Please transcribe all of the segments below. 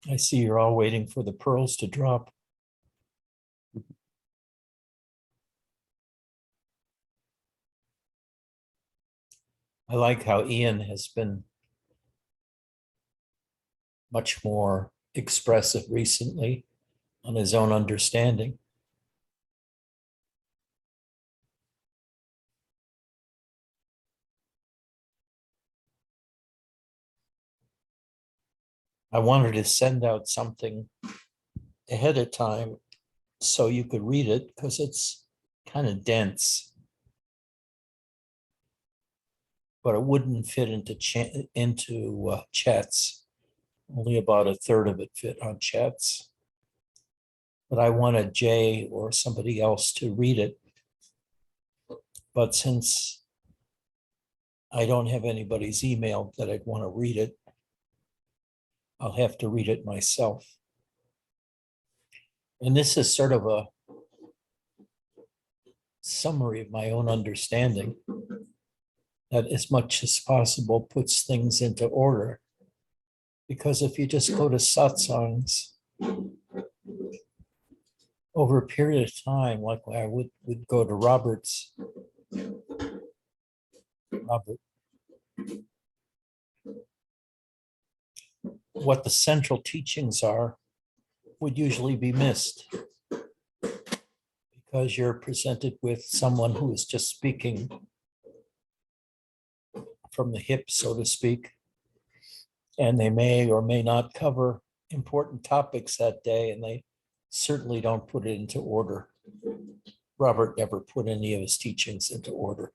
I see you're all waiting for the pearls to drop. I like how Ian has been much more expressive recently on his own understanding. I wanted to send out something ahead of time so you could read it because it's kind of dense. But it wouldn't fit into chats. Only about a third of it fit on chats. But I wanted Jay or somebody else to read it. But since I don't have anybody's email that I'd want to read it, I'll have to read it myself. And this is sort of a summary of my own understanding that as much as possible puts things into order. Because if you just go to satsangs over a period of time, like I would go to Robert, what the central teachings are would usually be missed because you're presented with someone who is just speaking from the hip, so to speak, and they may or may not cover important topics that day, and they certainly don't put it into order. Robert never put any of his teachings into order.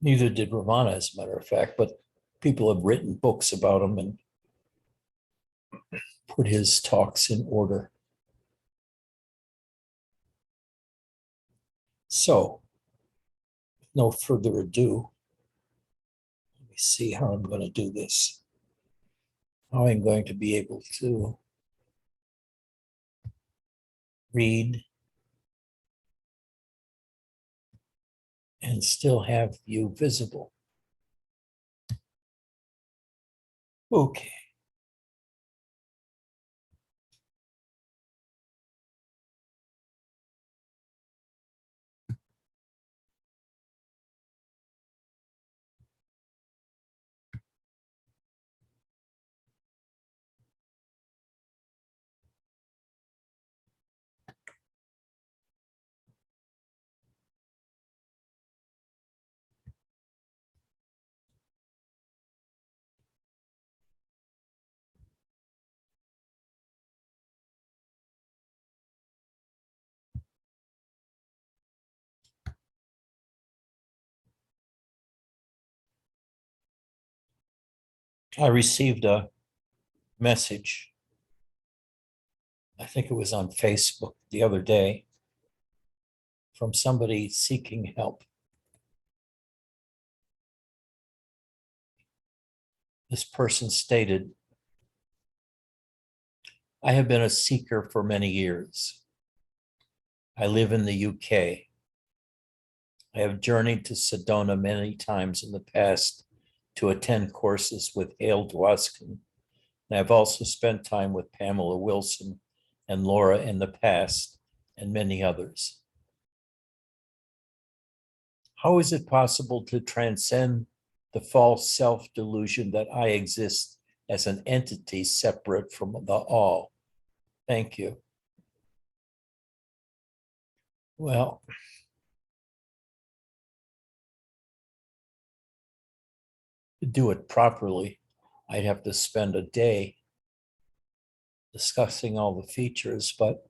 Neither did Ramana, as a matter of fact, but people have written books about him and put his talks in order. So, no further ado, let me see how I'm going to do this. How I'm going to be able to read and still have you visible. Okay. I received a message, I think it was on Facebook the other day, from somebody seeking help. This person stated, I have been a seeker for many years. I live in the UK. I have journeyed to Sedona many times in the past to attend courses with Hale Dwoskin. And I've also spent time with Pamela Wilson and Laura in the past, and many others. How is it possible to transcend the false self-delusion that I exist as an entity separate from the all? Thank you. Well, to do it properly, I'd have to spend a day discussing all the features, but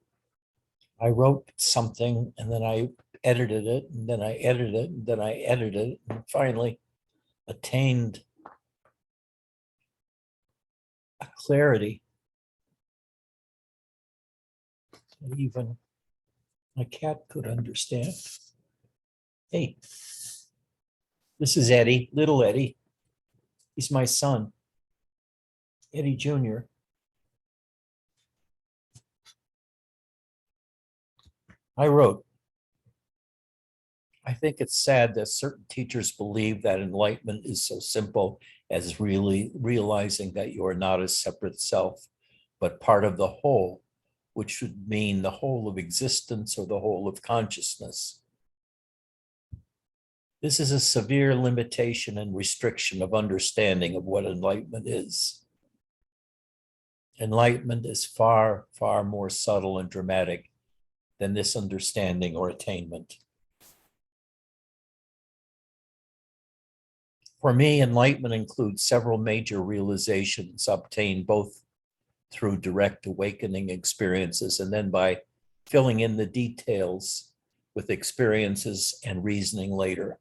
I wrote something and then I edited it and then I edited it and then I edited it and finally attained a clarity that even my cat could understand. Hey, this is Eddie, little Eddie. He's my son, Eddie Jr. I wrote, I think it's sad that certain teachers believe that enlightenment is so simple as really realizing that you are not a separate self, but part of the whole, which should mean the whole of existence or the whole of consciousness. This is a severe limitation and restriction of understanding of what enlightenment is. Enlightenment is far, far more subtle and dramatic than this understanding or attainment. For me, enlightenment includes several major realizations obtained both through direct awakening experiences and then by filling in the details with experiences and reasoning later.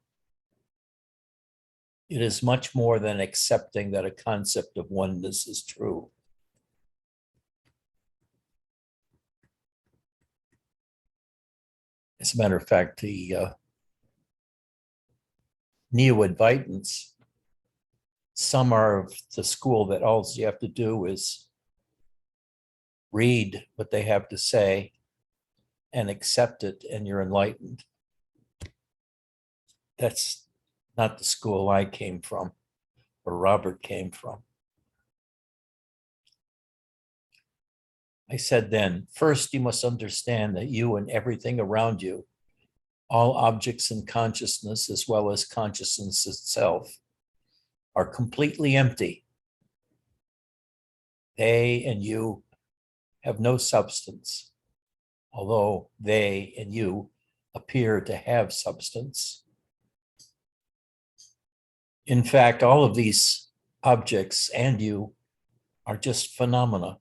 It is much more than accepting that a concept of oneness is true. As a matter of fact, the neo-Advaitins, some are of the school that all you have to do is read what they have to say and accept it, and you're enlightened. That's not the school I came from or Robert came from. I said then, first you must understand that you and everything around you, all objects in consciousness as well as consciousness itself, are completely empty. They and you have no substance, although they and you appear to have substance. In fact, all of these objects and you are just phenomena.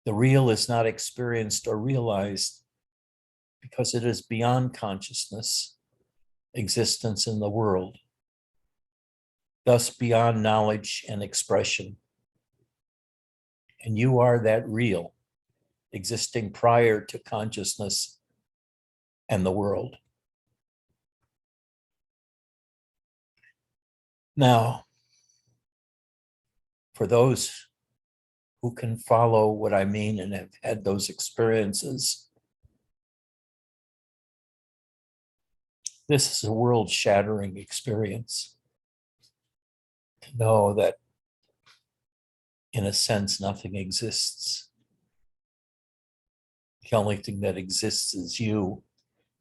The real is not experienced or realized because it is beyond consciousness, existence in the world, thus beyond knowledge and expression. And you are that real, existing prior to consciousness and the world. Now, for those who can follow what I mean and have had those experiences, this is a world-shattering experience. To know that, in a sense, nothing exists. The only thing that exists is you,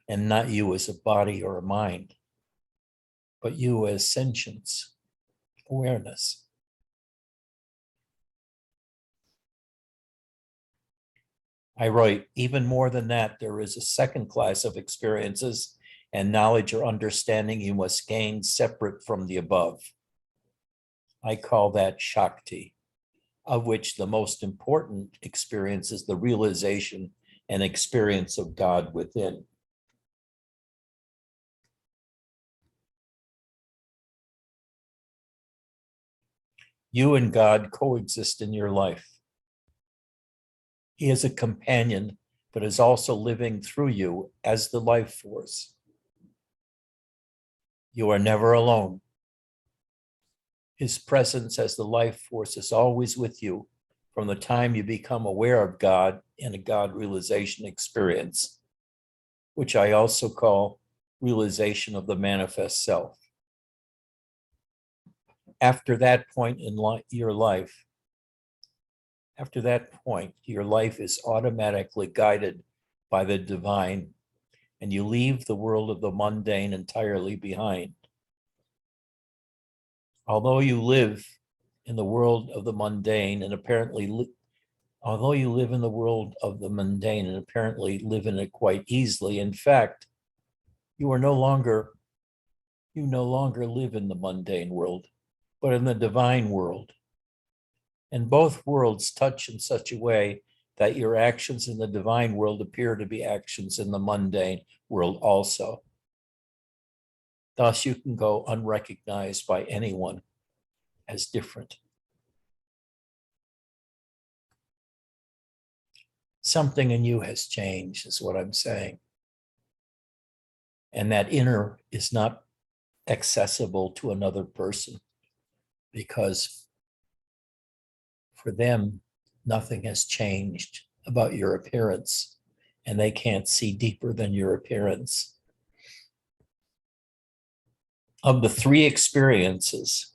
and not you as a body or a mind, but you as sentience, awareness. I write, even more than that, there is a second class of experiences and knowledge or understanding you must gain separate from the above. I call that Shakti, of which the most important experience is the realization and experience of God within. You and God coexist in your life. He is a companion, but is also living through you as the life force. You are never alone. His presence as the life force is always with you from the time you become aware of God in a God realization experience, which I also call realization of the manifest self. After that point in your life, after that point, your life is automatically guided by the divine, and you leave the world of the mundane entirely behind. Although you live in the world of the mundane and apparently live in it quite easily, in fact, you no longer live in the mundane world, but in the divine world. And both worlds touch in such a way that your actions in the divine world appear to be actions in the mundane world also. Thus, you can go unrecognized by anyone as different. Something in you has changed, is what I'm saying. And that inner is not accessible to another person because for them, nothing has changed about your appearance and they can't see deeper than your appearance. Of the three experiences,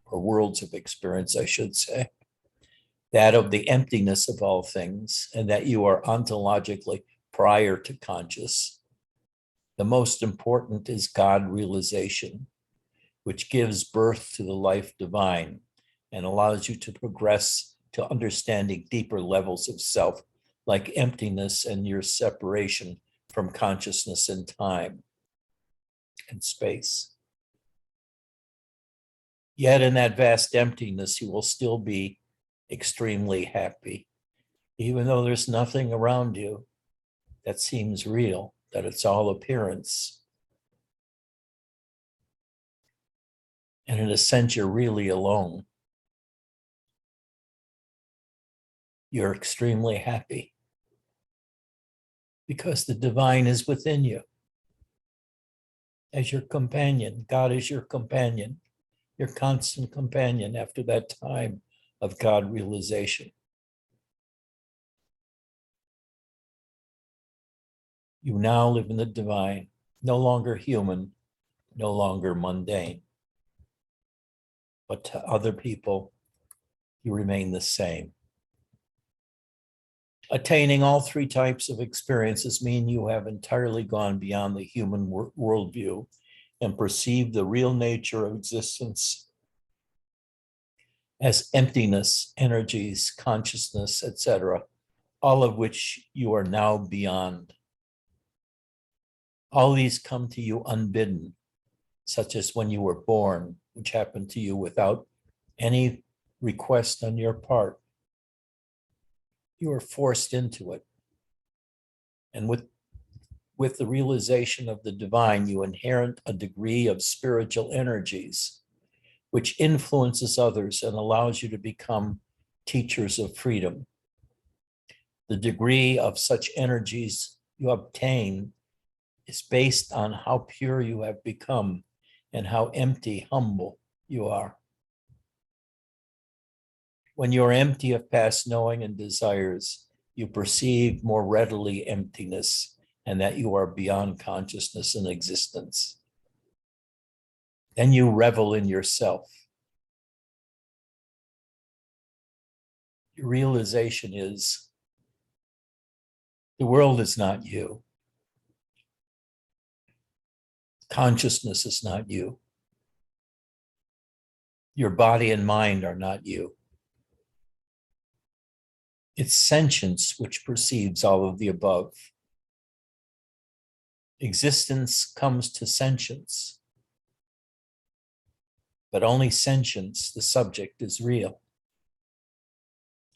or worlds of experience, I should say, that of the emptiness of all things, and that you are ontologically prior to conscious, the most important is God realization, which gives birth to the life divine and allows you to progress to understanding deeper levels of self, like emptiness and your separation from consciousness in time and space. Yet in that vast emptiness, you will still be extremely happy, even though there's nothing around you that seems real, that it's all appearance. And in a sense, you're really alone. You're extremely happy because the divine is within you as your companion. God is your companion, your constant companion after that time of God realization. You now live in the divine, no longer human, no longer mundane. But to other people, you remain the same. Attaining all three types of experiences mean you have entirely gone beyond the human worldview and perceive the real nature of existence as emptiness, energies, consciousness, etc., all of which you are now beyond. All these come to you unbidden, such as when you were born, which happened to you without any request on your part. You were forced into it. And with the realization of the divine, you inherit a degree of spiritual energies, which influences others and allows you to become teachers of freedom. The degree of such energies you obtain is based on how pure you have become and how empty, humble you are. When you are empty of past knowing and desires, you perceive more readily emptiness and that you are beyond consciousness and existence. Then you revel in yourself. Your realization is the world is not you. Consciousness is not you. Your body and mind are not you. It's sentience which perceives all of the above. Existence comes to sentience, but only sentience, the subject, is real.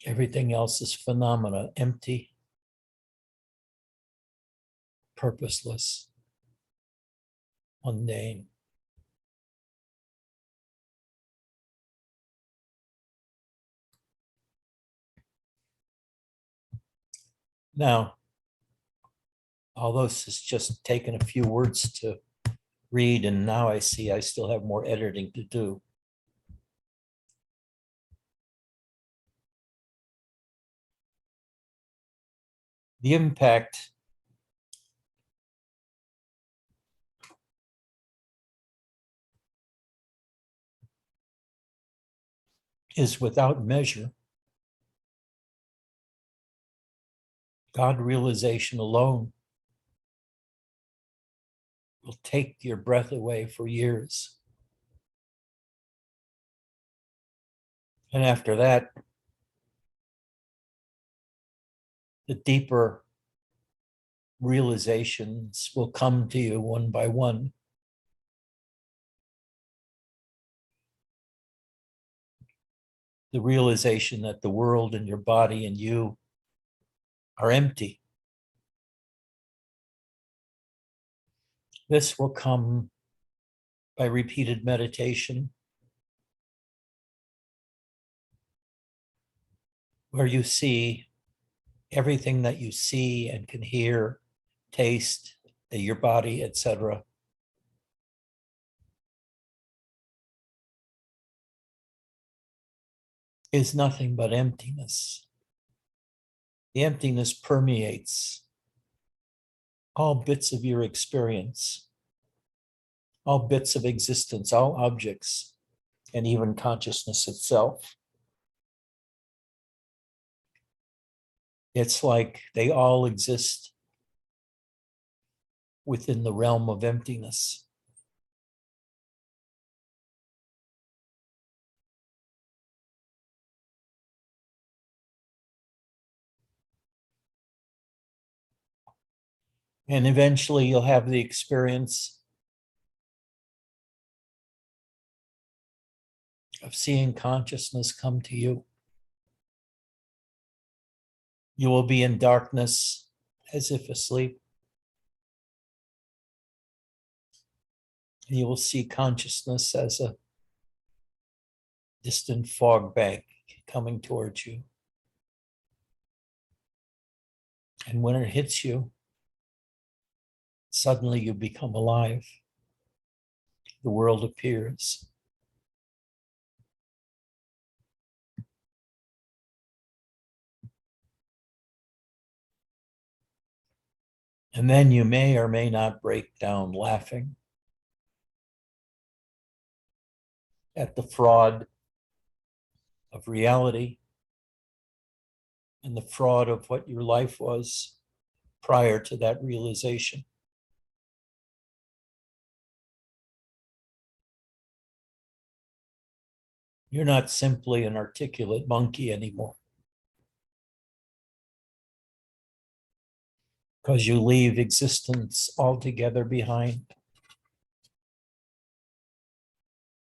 Everything else is phenomena, empty, purposeless, mundane. Now, although this has just taken a few words to read, and now I see I still have more editing to do. The impact is without measure. God realization alone will take your breath away for years. And after that, the deeper realizations will come to you one by one. The realization that the world and your body and you are empty. This will come by repeated meditation, where you see everything that you see and can hear, taste, your body, etc., is nothing but emptiness. The emptiness permeates all bits of your experience, all bits of existence, all objects, and even consciousness itself. It's like they all exist within the realm of emptiness. And eventually you'll have the experience of seeing consciousness come to you. You will be in darkness as if asleep. And you will see consciousness as a distant fog bank coming towards you. And when it hits you, suddenly you become alive. The world appears. And then you may or may not break down laughing at the fraud of reality and the fraud of what your life was prior to that realization. You're not simply an articulate monkey anymore, because you leave existence altogether behind.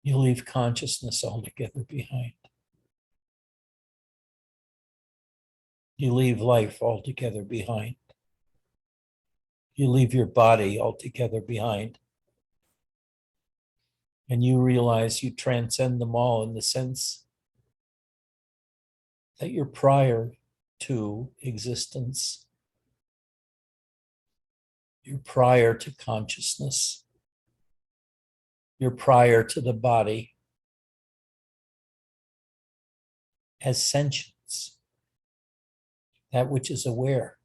You leave consciousness altogether behind. You leave life altogether behind. You leave your body altogether behind. And you realize you transcend them all in the sense that you're prior to existence. You're prior to consciousness. You're prior to the body as sentience, that which is aware.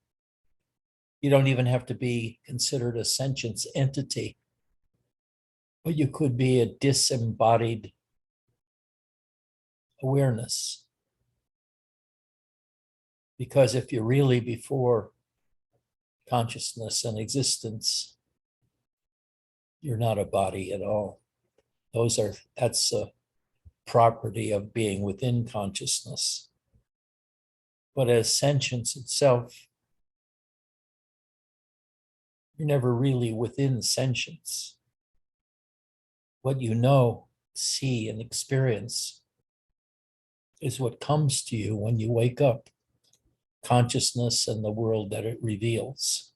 You don't even have to be considered a sentience entity, but you could be a disembodied awareness. Because if you're really before consciousness and existence, you're not a body at all. That's a property of being within consciousness. But as sentience itself, you're never really within sentience. What you know, see, and experience is what comes to you when you wake up, consciousness and the world that it reveals.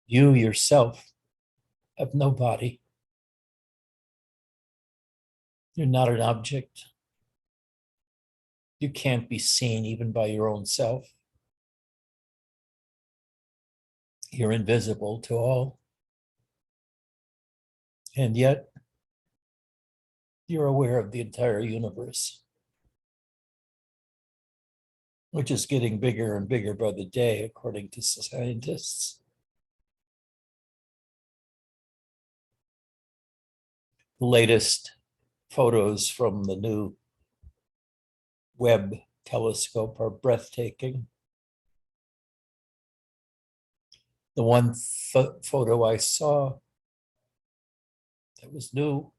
You yourself have no body. You're not an object. You can't be seen even by your own self. You're invisible to all. And yet, you're aware of the entire universe, which is getting bigger and bigger by the day, according to scientists. The latest photos from the new Webb telescope are breathtaking. The one photo I saw that was new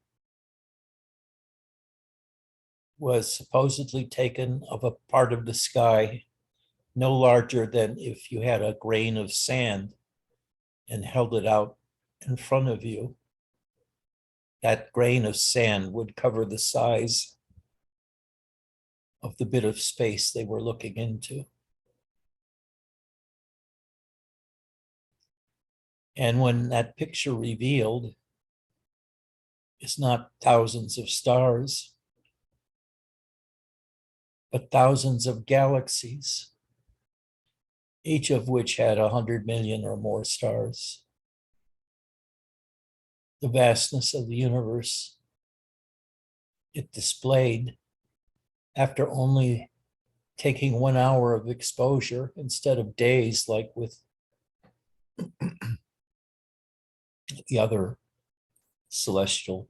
was supposedly taken of a part of the sky no larger than if you had a grain of sand and held it out in front of you. That grain of sand would cover the size of the bit of space they were looking into. And when that picture revealed, it's not thousands of stars, but thousands of galaxies, each of which had 100 million or more stars. The vastness of the universe, it displayed after only taking 1 hour of exposure instead of days, like with the other celestial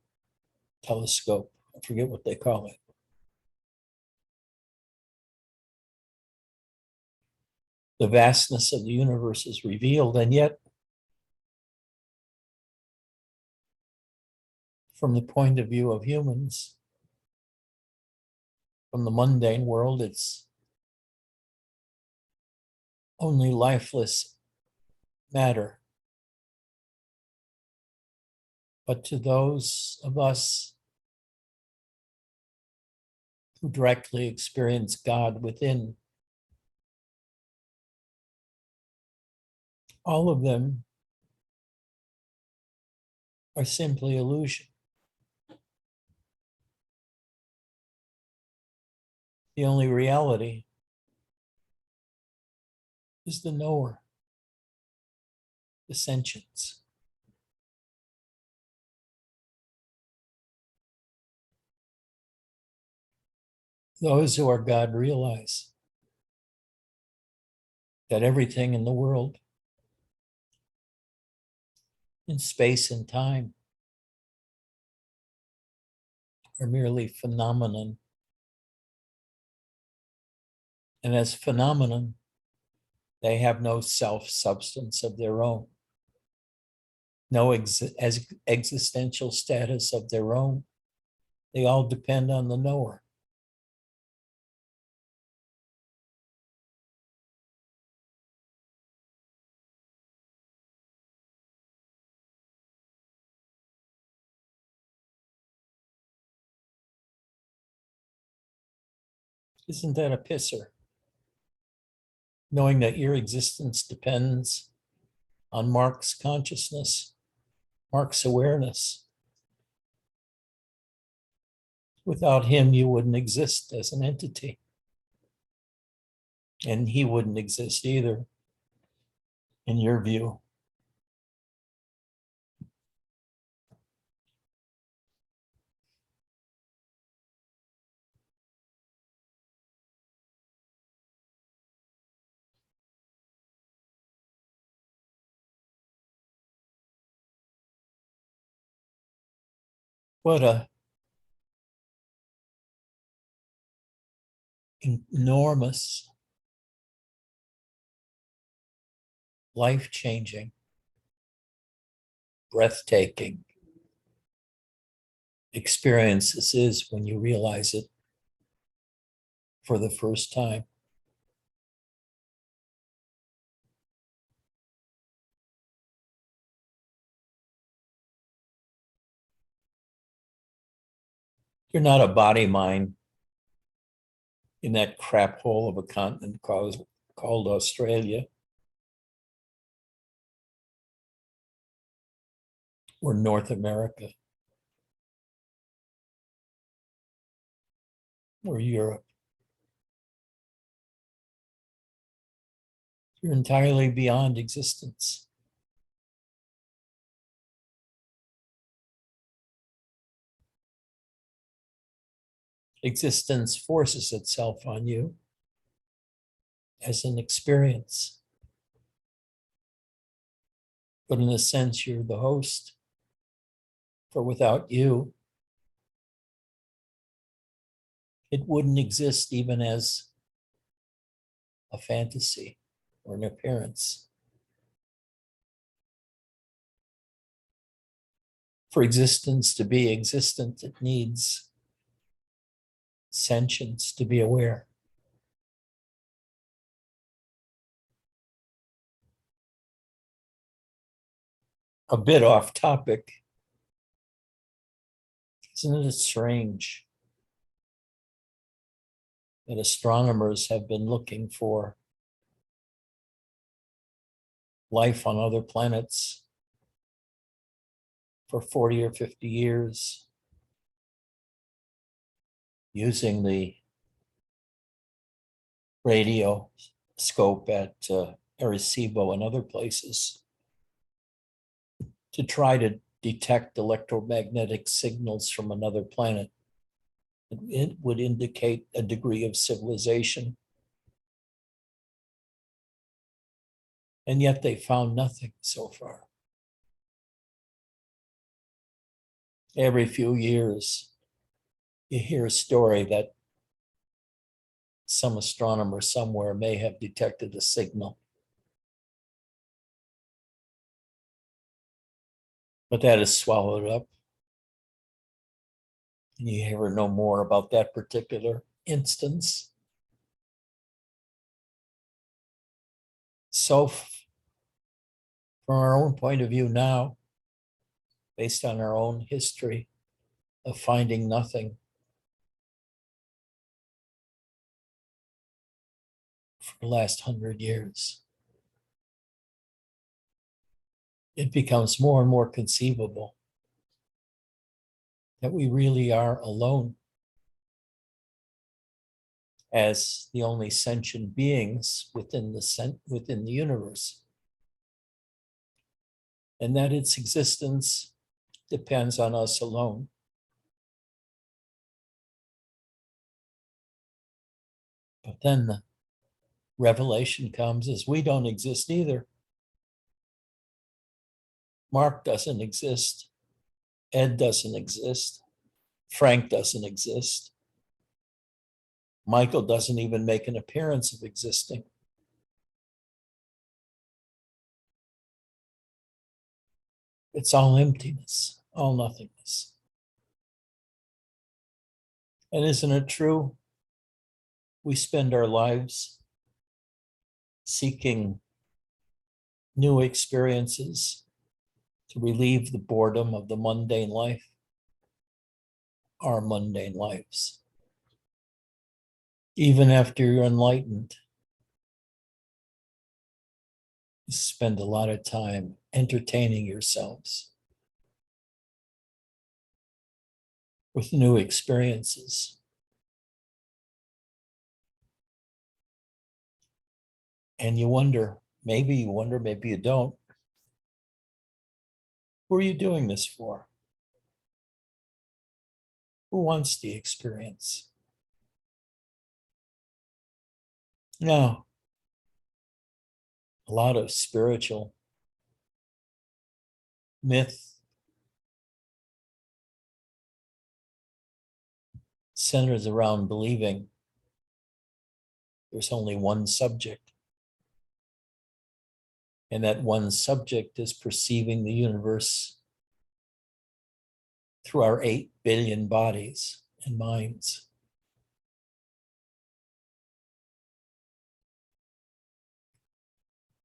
telescope. I forget what they call it. The vastness of the universe is revealed, and yet, from the point of view of humans, from the mundane world, it's only lifeless matter. But to those of us who directly experience God within, all of them are simply illusion. The only reality is the knower, the sentience. Those who are God realize that everything in the world, in space and time, are merely phenomenon. And as phenomenon, they have no self-substance of their own, no existential status of their own. They all depend on the knower. Isn't that a pisser? Knowing that your existence depends on Mark's consciousness, Mark's awareness. Without him, you wouldn't exist as an entity. And he wouldn't exist either, in your view. What a enormous, life-changing, breathtaking experience this is when you realize it for the first time. You're not a body mind in that crap hole of a continent called Australia, or North America, or Europe. You're entirely beyond existence. Existence forces itself on you as an experience. But in a sense, you're the host. For without you, it wouldn't exist even as a fantasy or an appearance. For existence to be existent, it needs sentience to be aware. A bit off topic. Isn't it strange that astronomers have been looking for life on other planets for 40 or 50 years, using the radio scope at Arecibo and other places to try to detect electromagnetic signals from another planet? It would indicate a degree of civilization. And yet they found nothing so far. Every few years, you hear a story that some astronomer somewhere may have detected a signal. But that is swallowed up. And you ever know more about that particular instance. So from our own point of view now, based on our own history of finding nothing for the last 100 years, it becomes more and more conceivable that we really are alone as the only sentient beings within the universe, and that its existence depends on us alone. But then the revelation comes as we don't exist either. Mark doesn't exist. Ed doesn't exist. Frank doesn't exist. Michael doesn't even make an appearance of existing. It's all emptiness, all nothingness. And isn't it true? We spend our lives seeking new experiences to relieve the boredom of the mundane life, our mundane lives. Even after you're enlightened, you spend a lot of time entertaining yourselves with new experiences. And you wonder, maybe you don't. Who are you doing this for? Who wants the experience? No, a lot of spiritual myth centers around believing there's only one subject. And that one subject is perceiving the universe through our 8 billion bodies and minds.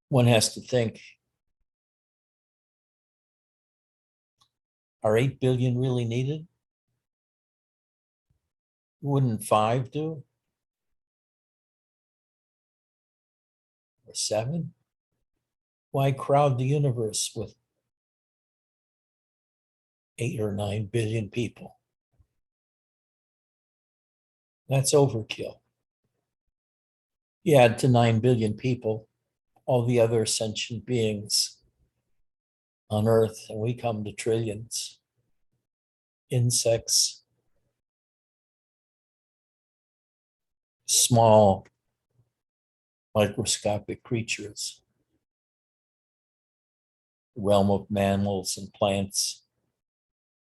One has to think, are 8 billion really needed? Wouldn't 5 do? Or 7? Why crowd the universe with 8 or 9 billion people? That's overkill. You add to 9 billion people all the other sentient beings on Earth, and we come to trillions. Insects, small microscopic creatures, the realm of mammals and plants,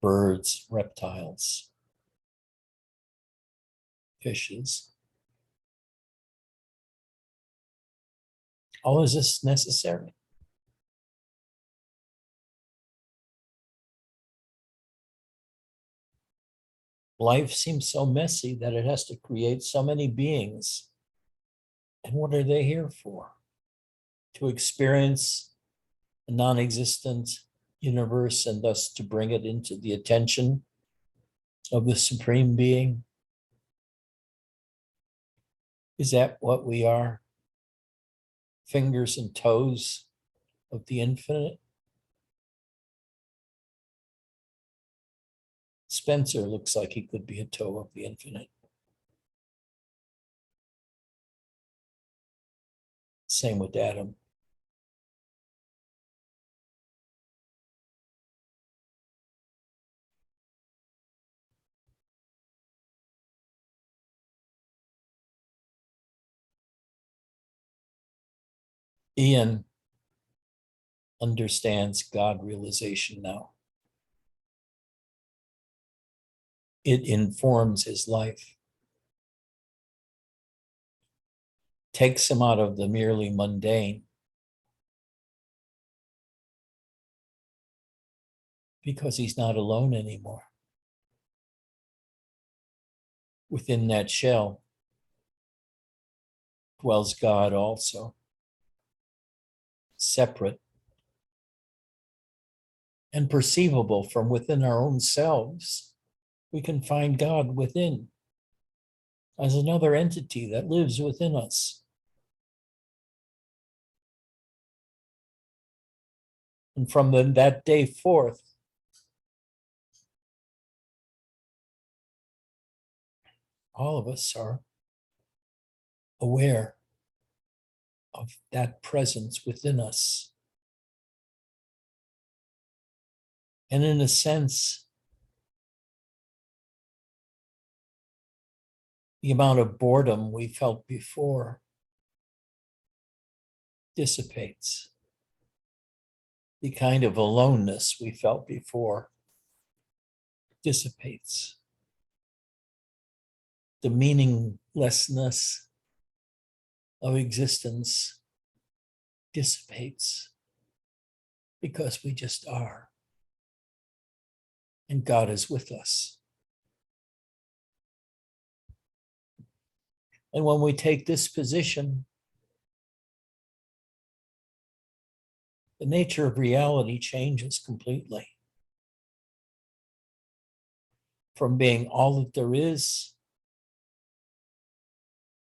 birds, reptiles, fishes. All is this necessary? Life seems so messy that it has to create so many beings. And what are they here for? To experience a non-existent universe and thus to bring it into the attention of the Supreme Being? Is that what we are? Fingers and toes of the infinite? Spencer looks like he could be a toe of the infinite. Same with Adam. Ian understands God realization now. It informs his life, takes him out of the merely mundane, because he's not alone anymore. Within that shell dwells God also, separate and perceivable from within our own selves. We can find God within as another entity that lives within us. And from that day forth, all of us are aware of that presence within us. And in a sense, the amount of boredom we felt before dissipates. The kind of aloneness we felt before dissipates. The meaninglessness of existence dissipates because we just are. And God is with us. And when we take this position, the nature of reality changes completely. From being all that there is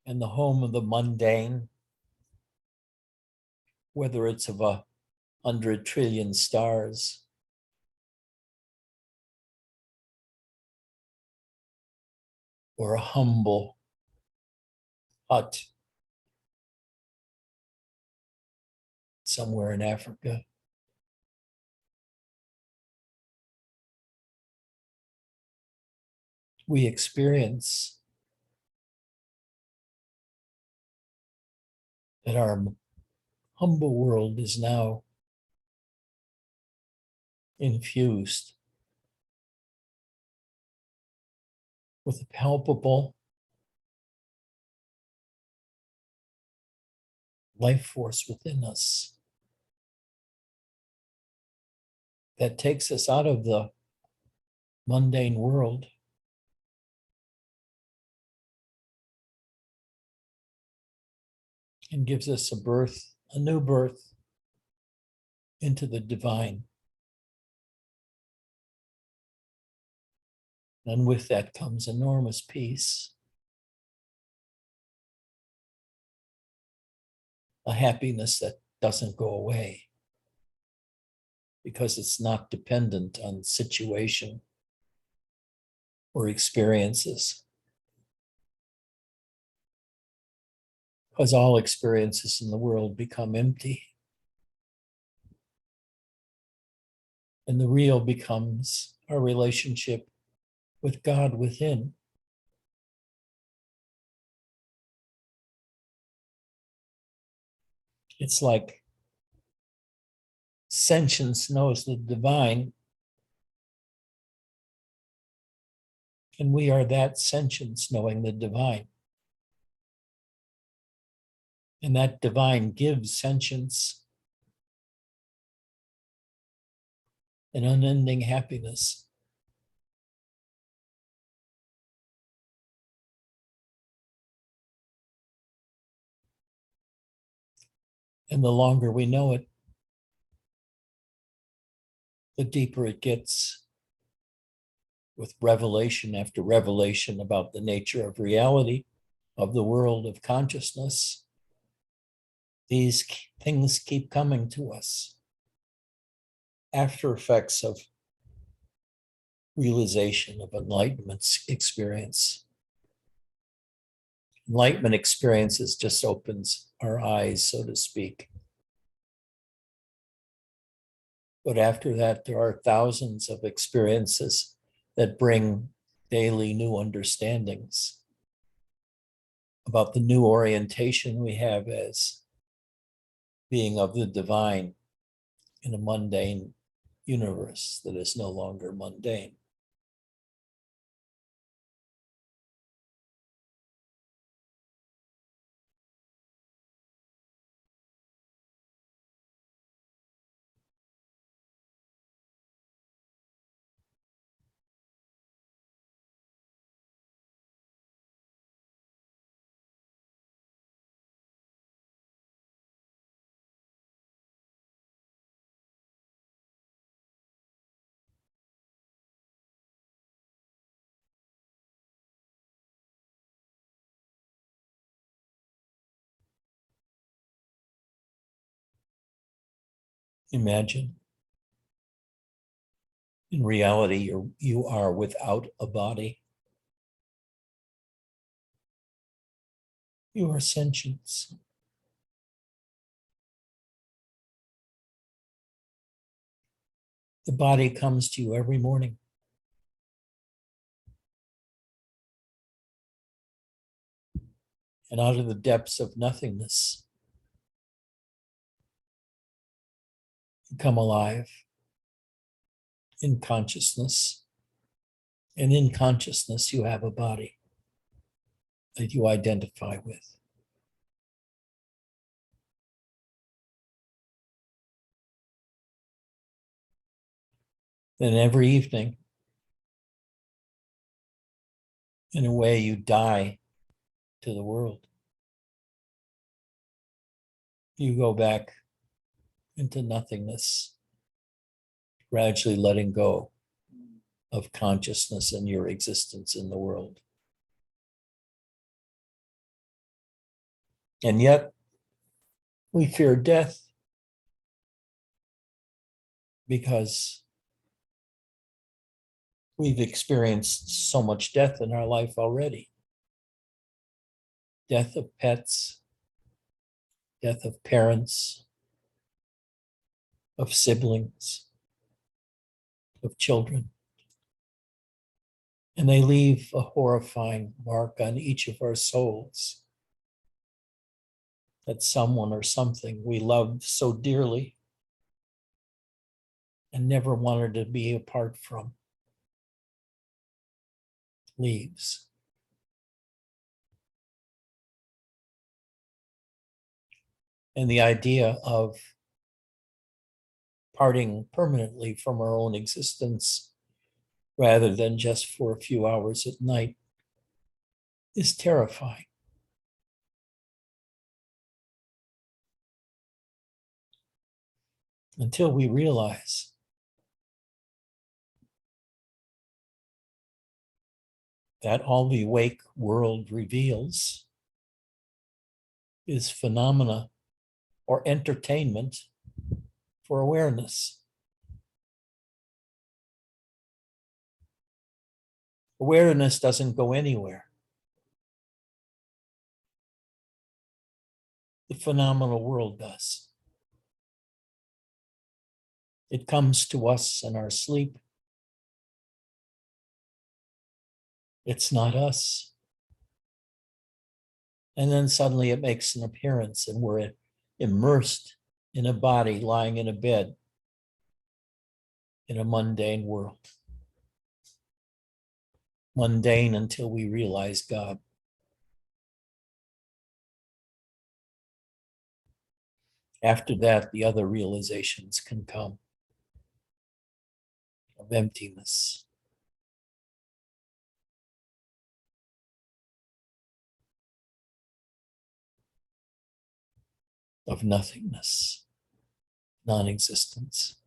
and the home of the mundane, whether it's of 100 trillion stars, or a humble hut somewhere in Africa, we experience that our humble world is now infused with a palpable life force within us that takes us out of the mundane world and gives us a new birth into the divine. And with that comes enormous peace, a happiness that doesn't go away because it's not dependent on situation or experiences. Because all experiences in the world become empty. And the real becomes our relationship with God within. It's like sentience knows the divine, and we are that sentience knowing the divine. And that divine gives sentience an unending happiness. And the longer we know it, the deeper it gets, with revelation after revelation about the nature of reality, of the world of consciousness. These things keep coming to us. After effects of realization of enlightenment experience. Enlightenment experiences just opens our eyes, so to speak. But after that, there are thousands of experiences that bring daily new understandings about the new orientation we have as being of the divine in a mundane universe that is no longer mundane. Imagine, in reality, you are without a body. You are sentience. The body comes to you every morning. And out of the depths of nothingness, you come alive in consciousness. And in consciousness, you have a body that you identify with. Then every evening, in a way, you die to the world. You go back into nothingness, gradually letting go of consciousness and your existence in the world. And yet, we fear death because we've experienced so much death in our life already. Death of pets, death of parents, of siblings, of children. And they leave a horrifying mark on each of our souls. That someone or something we loved so dearly and never wanted to be apart from leaves. And the idea of parting permanently from our own existence rather than just for a few hours at night is terrifying. Until we realize that all the awake world reveals is phenomena or entertainment for awareness. Awareness doesn't go anywhere. The phenomenal world does. It comes to us in our sleep. It's not us. And then suddenly it makes an appearance and we're immersed in a body lying in a bed in a mundane world. Mundane until we realize God. After that, the other realizations can come of emptiness. Of nothingness, non-existence.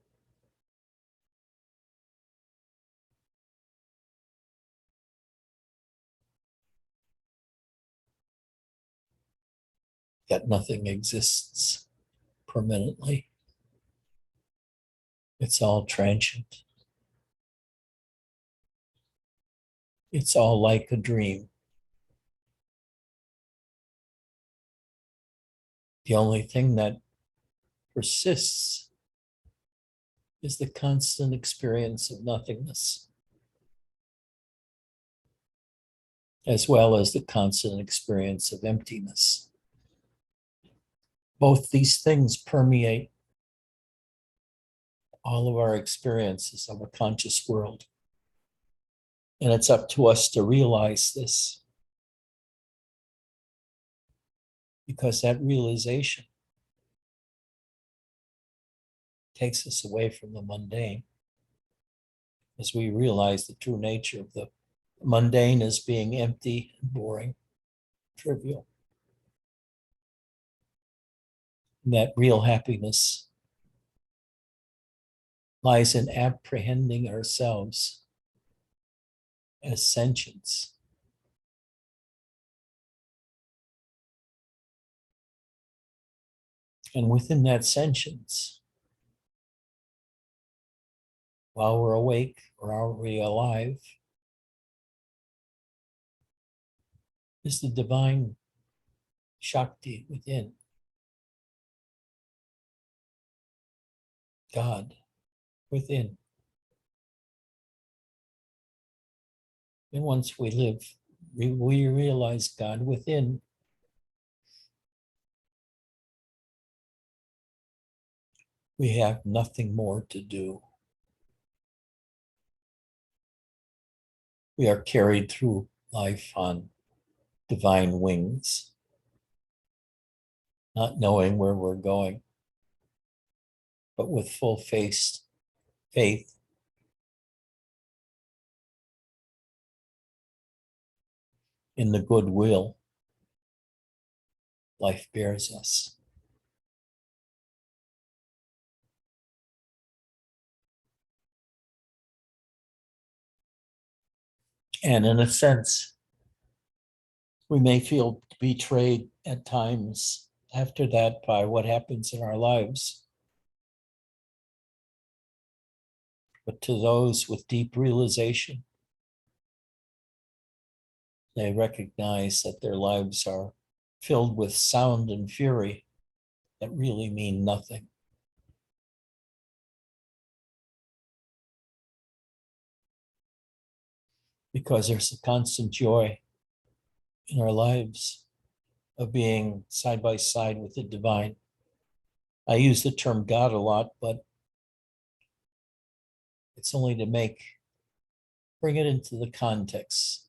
That nothing exists permanently. It's all transient. It's all like a dream. The only thing that persists is the constant experience of nothingness, as well as the constant experience of emptiness. Both these things permeate all of our experiences of a conscious world. And it's up to us to realize this, because that realization takes us away from the mundane, as we realize the true nature of the mundane as being empty and boring, trivial. And that real happiness lies in apprehending ourselves as sentients. And within that sentience, while we're awake or are we alive, is the divine Shakti within. God within. And once we live, we realize God within, we have nothing more to do. We are carried through life on divine wings, not knowing where we're going, but with full faith in the goodwill life bears us. And in a sense, we may feel betrayed at times after that by what happens in our lives. But to those with deep realization, they recognize that their lives are filled with sound and fury that really mean nothing. Because there's a constant joy in our lives of being side by side with the divine. I use the term God a lot, but it's only to bring it into the context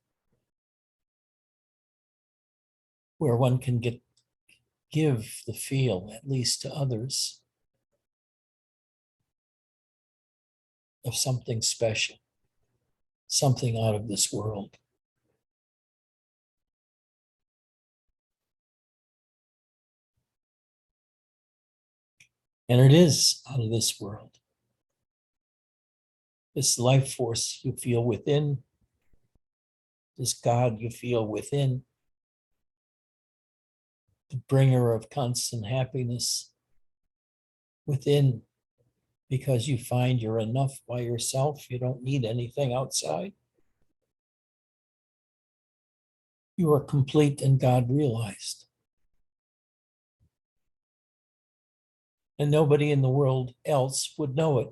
where one can give the feel, at least to others, of something special, something out of this world. And it is out of this world. This life force you feel within, this God you feel within, the bringer of constant happiness within, because you find you're enough by yourself. You don't need anything outside. You are complete and God realized. And nobody in the world else would know it.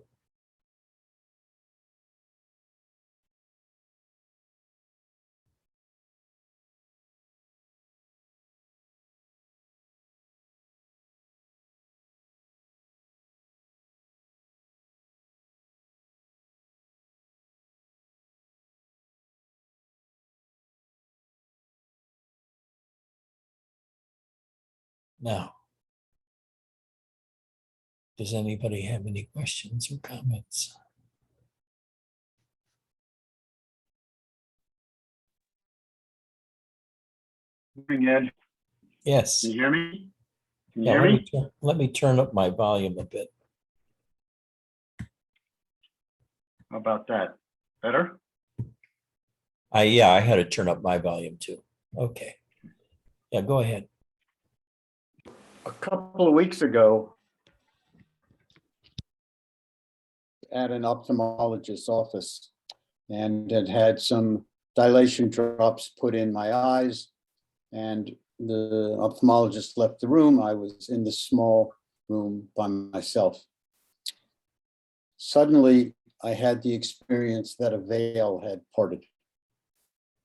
Now, does anybody have any questions or comments? Morning, Ed. Yes. Can you hear me? Can you Yeah, hear me? let me turn up my volume a bit. How about that? Better? Yeah, I had to turn up my volume too. Okay. Yeah, go ahead. A couple of weeks ago, at an ophthalmologist's office, and had some dilation drops put in my eyes, and the ophthalmologist left the room. I was in the small room by myself. Suddenly, I had the experience that a veil had parted.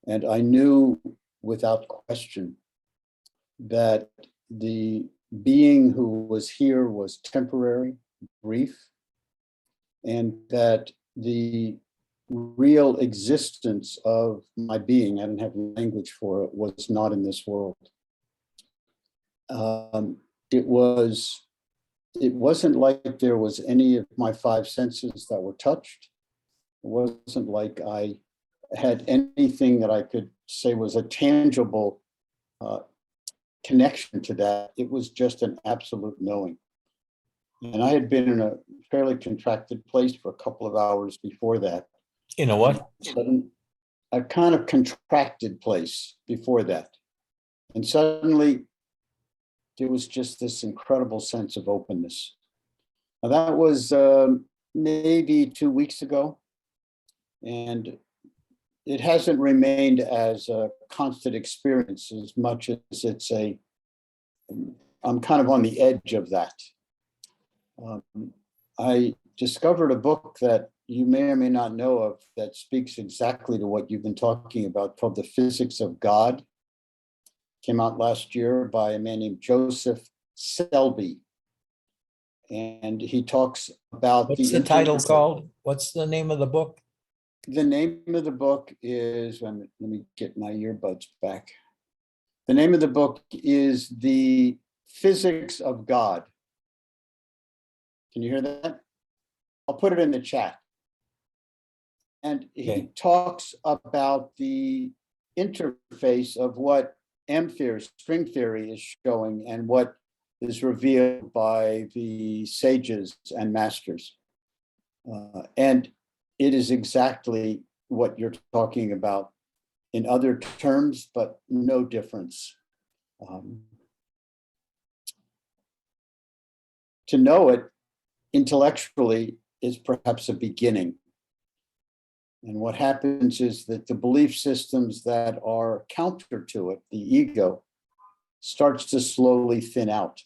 And I knew without question that the being who was here was temporary, brief, and that the real existence of my being, I didn't have language for it, was not in this world. It wasn't like there was any of my five senses that were touched. It wasn't like I had anything that I could say was a tangible connection to that. It was just an absolute knowing. And I had been in a fairly contracted place for a couple of hours before that. You know what? A kind of contracted place before that. And suddenly there was just this incredible sense of openness. Now that was maybe 2 weeks ago. And it hasn't remained as a constant experience as much as I'm kind of on the edge of that. I discovered a book that you may or may not know of that speaks exactly to what you've been talking about, called The Physics of God. Came out last year by a man named Joseph Selby. And he talks about What's the title called? What's the name of the book? The name of the book is, let me get my earbuds back. The name of the book is The Physics of God. Can you hear that? I'll put it in the chat. And he talks about the interface of what M theory, string theory, is showing and what is revealed by the sages and masters. And it is exactly what you're talking about in other terms, but no difference. To know it intellectually is perhaps a beginning. And what happens is that the belief systems that are counter to it, the ego, starts to slowly thin out.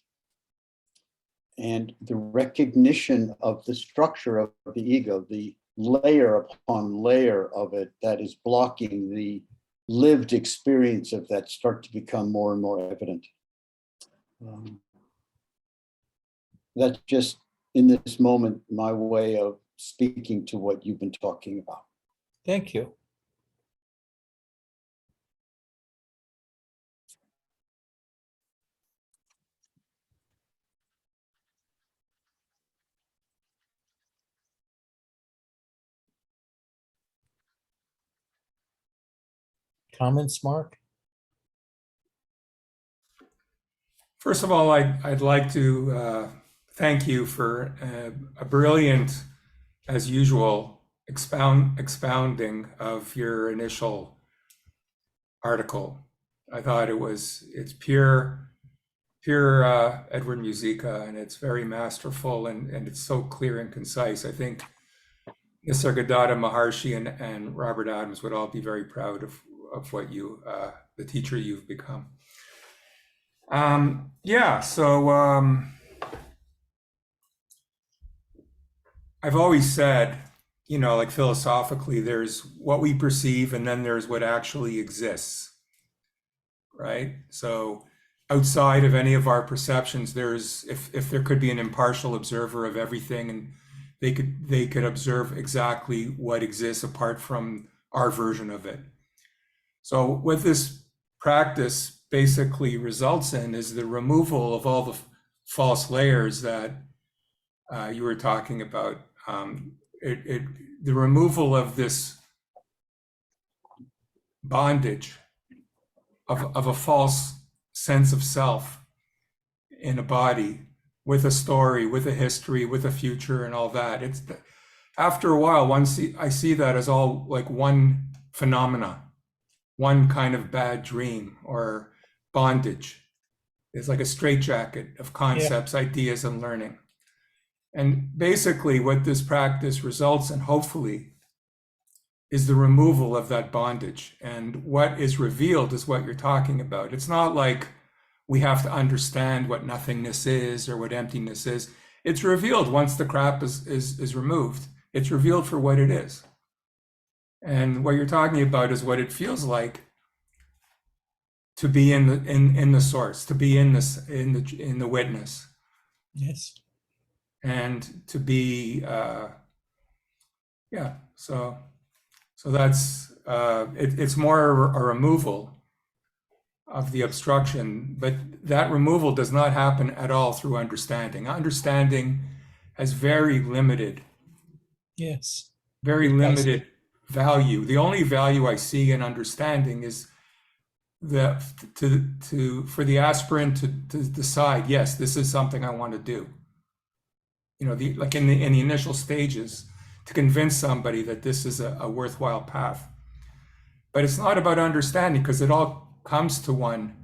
And the recognition of the structure of the ego, the layer upon layer of it that is blocking the lived experience of that, start to become more and more evident. That's just, in this moment, my way of speaking to what you've been talking about. Thank you. Comments, Mark? First of all, I'd like to thank you for a brilliant, as usual, expounding of your initial article. I thought it's pure Edward Musica, and it's very masterful, and it's so clear and concise. I think Nisargadatta Maharshi and Robert Adams would all be very proud of what you, the teacher you've become. I've always said, like philosophically, there's what we perceive and then there's what actually exists, right? So outside of any of our perceptions, if there could be an impartial observer of everything, and they could observe exactly what exists apart from our version of it. So what this practice basically results in is the removal of all the false layers that you were talking about. The removal of this bondage of a false sense of self in a body, with a story, with a history, with a future, and all that. After a while, I see that as all like one phenomena, one kind of bad dream or bondage. It's like a straitjacket of concepts, ideas, and learning. And basically what this practice results in, hopefully, is the removal of that bondage. And what is revealed is what you're talking about. It's not like we have to understand what nothingness is or what emptiness is. It's revealed once the crap is removed. It's revealed for what it is. And what you're talking about is what it feels like to be in the source, to be in the witness. Yes. And to be Yeah, so that's it's more a removal of the obstruction, but that removal does not happen at all through understanding. Understanding has very limited Yes. value. The only value I see in understanding is that for the aspirant to decide, yes, this is something I want to do. You know, like in the initial stages, to convince somebody that this is a worthwhile path. But it's not about understanding, because it all comes to one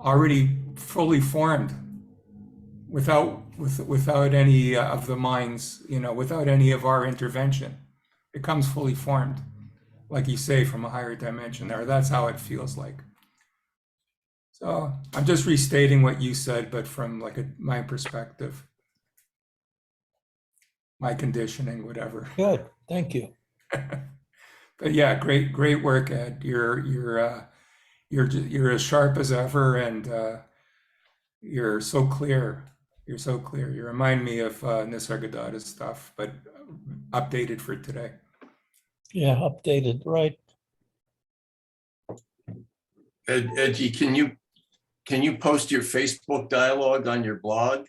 already fully formed, without any of the minds, you know, without any of our intervention. It comes fully formed, like you say, from a higher dimension there. That's how it feels like. So I'm just restating what you said, but from like my perspective, my conditioning, whatever. Good. Thank you. But yeah, great work, Ed. You're as sharp as ever, and you're so clear. You're so clear. You remind me of Nisargadatta's stuff, but updated for today. Yeah, updated, right. Edgy, can you post your Facebook dialogue on your blog?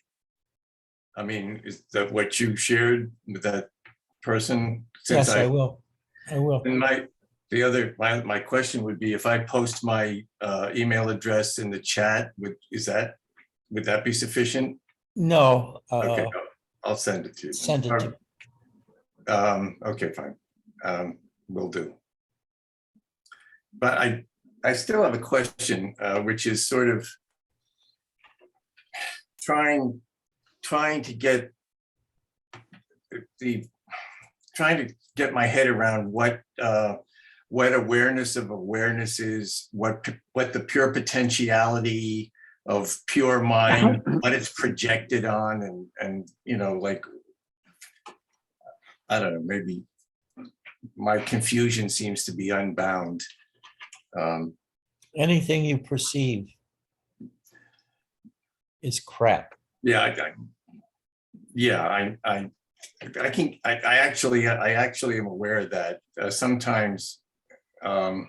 I mean, is that what you shared with that person? Yes, I will. I will. And my question would be, if I post my email address in the chat, would that be sufficient? No. Okay, I'll send it to you. Send it to. Okay, fine. Will do. But I still have a question, which is sort of trying to get my head around what awareness of awareness is, what the pure potentiality of pure mind, what it's projected on, and you know, like, I don't know, maybe my confusion seems to be unbound. Anything you perceive is crap. Yeah, I actually am aware that sometimes I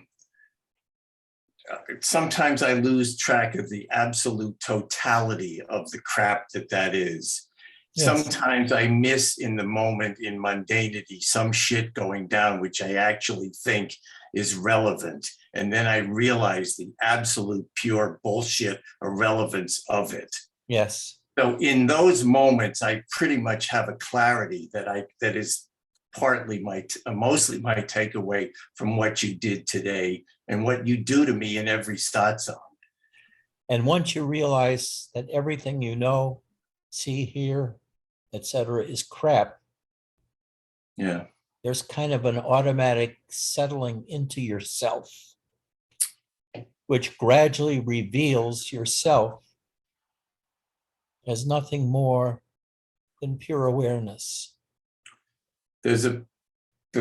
lose track of the absolute totality of the crap that is. Yes. Sometimes I miss in the moment, in mundanity, some shit going down, which I actually think is relevant. And then I realize the absolute pure bullshit irrelevance of it. Yes. So in those moments, I pretty much have a clarity that is partly mostly my takeaway from what you did today and what you do to me in every satsang. And once you realize that everything you know, see, hear, etc., is crap, Yeah. there's kind of an automatic settling into yourself, which gradually reveals yourself as nothing more than pure awareness. The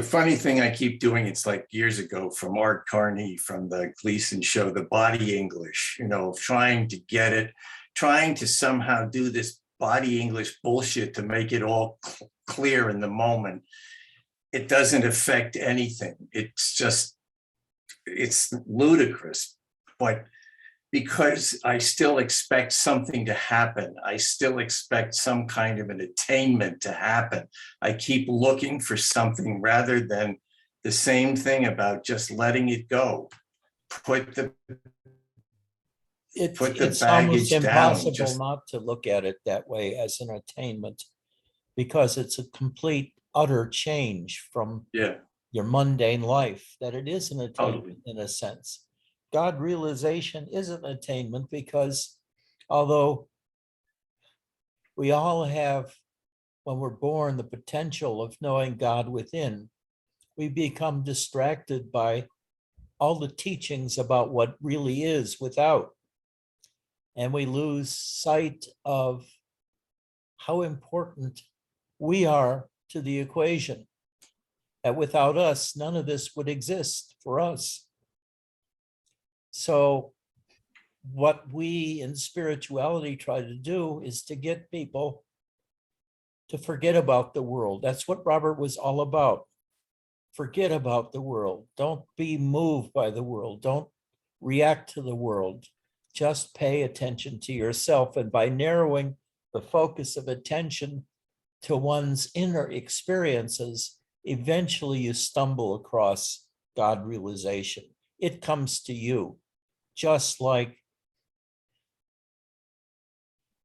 funny thing I keep doing, it's like years ago from Art Carney, from the Gleason show, the body English, you know, trying to get it, trying to somehow do this body English bullshit to make it all clear in the moment. It doesn't affect anything. It's ludicrous. But because I still expect something to happen, I still expect some kind of an attainment to happen, I keep looking for something rather than the same thing about just letting it go. It's baggage almost down, impossible not to look at it that way as an attainment, because it's a complete, utter change from your mundane life, that it is an attainment in a sense. God realization is an attainment, because although we all have, when we're born, the potential of knowing God within, we become distracted by all the teachings about what really is without. And we lose sight of how important we are to the equation. That without us, none of this would exist for us. So what we in spirituality try to do is to get people to forget about the world. That's what Robert was all about. Forget about the world. Don't be moved by the world. Don't react to the world. Just pay attention to yourself. And by narrowing the focus of attention to one's inner experiences, eventually you stumble across God realization. It comes to you, just like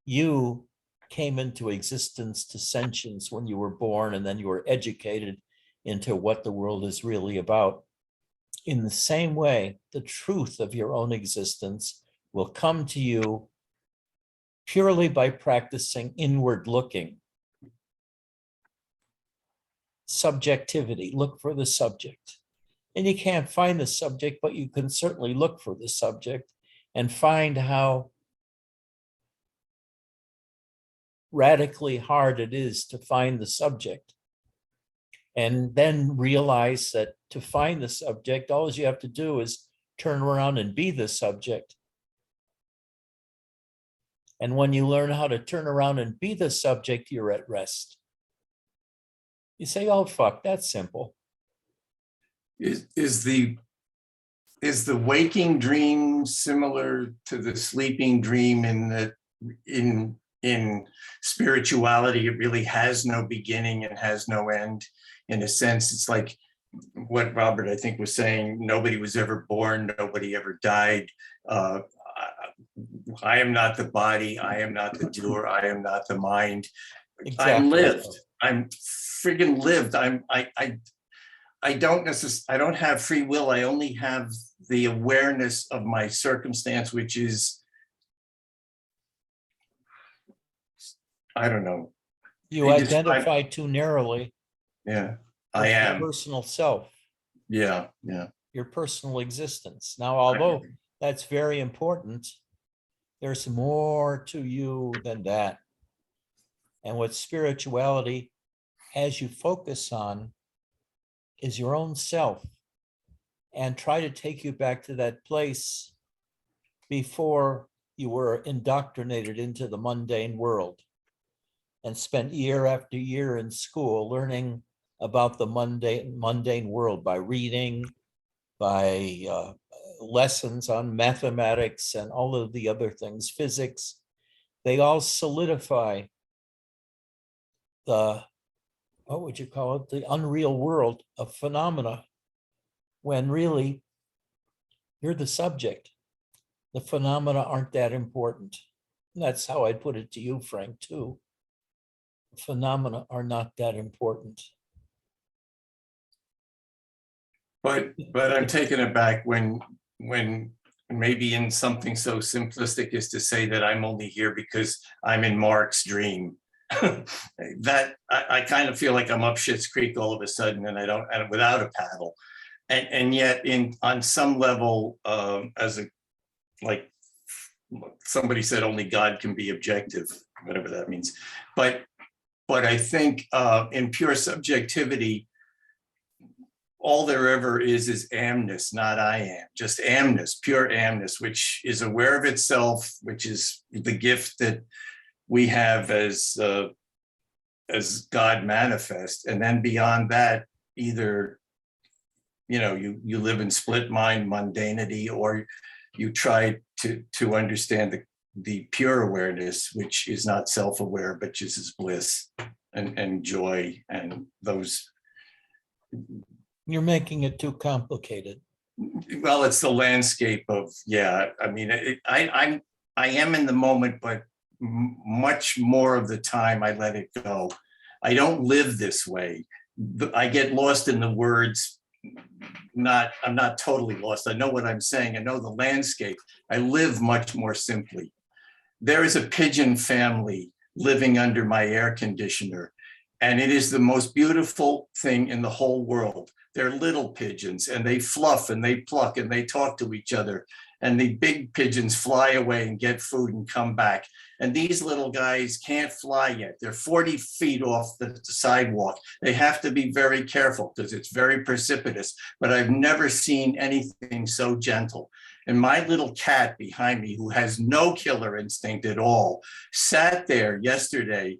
you came into existence to sentience when you were born, and then you were educated into what the world is really about. In the same way, the truth of your own existence will come to you purely by practicing inward looking. Subjectivity, look for the subject. And you can't find the subject, but you can certainly look for the subject and find how radically hard it is to find the subject. And then realize that to find the subject, all you have to do is turn around and be the subject. And when you learn how to turn around and be the subject, you're at rest. You say, oh, fuck, that's simple. Is the waking dream similar to the sleeping dream in that in spirituality, it really has no beginning and has no end? In a sense, it's like what Robert, I think, was saying, nobody was ever born, nobody ever died. I am not the body, I am not the doer, I am not the mind. Exactly. I'm lived. I'm friggin' lived. I don't have free will. I only have the awareness of my circumstance, which is, I don't know. You identify too narrowly. Yeah, I with your am. personal self, Yeah. your personal existence. Now, although that's very important, there's more to you than that. And what spirituality has you focus on is your own self, and try to take you back to that place before you were indoctrinated into the mundane world and spent year after year in school learning about the mundane world by reading, by lessons on mathematics and all of the other things, physics. They all solidify the, what would you call it, the unreal world of phenomena, when really you're the subject. The phenomena aren't that important. And that's how I'd put it to you, Frank, too. Phenomena are not that important. But I'm taken aback when maybe in something so simplistic as to say that I'm only here because I'm in Mark's dream. That I kind of feel like I'm up Schitt's Creek all of a sudden, and without a paddle, and yet on some level, as a, like somebody said, only God can be objective, whatever that means. But I think in pure subjectivity, all there ever is amness, not I am, just amness, pure amness, which is aware of itself, which is the gift that we have as God manifest. And then beyond that, either, you live in split mind mundanity, or you try to understand the pure awareness, which is not self-aware, but just is bliss and joy and those. You're making it too complicated. Well, it's the landscape of, I mean, I am in the moment, but much more of the time I let it go. I don't live this way. I get lost in the words. I'm not totally lost. I know what I'm saying. I know the landscape. I live much more simply. There is a pigeon family living under my air conditioner, and it is the most beautiful thing in the whole world. They're little pigeons, and they fluff and they pluck and they talk to each other. And the big pigeons fly away and get food and come back. And these little guys can't fly yet. They're 40 feet off the sidewalk. They have to be very careful because it's very precipitous, but I've never seen anything so gentle. And my little cat behind me, who has no killer instinct at all, sat there yesterday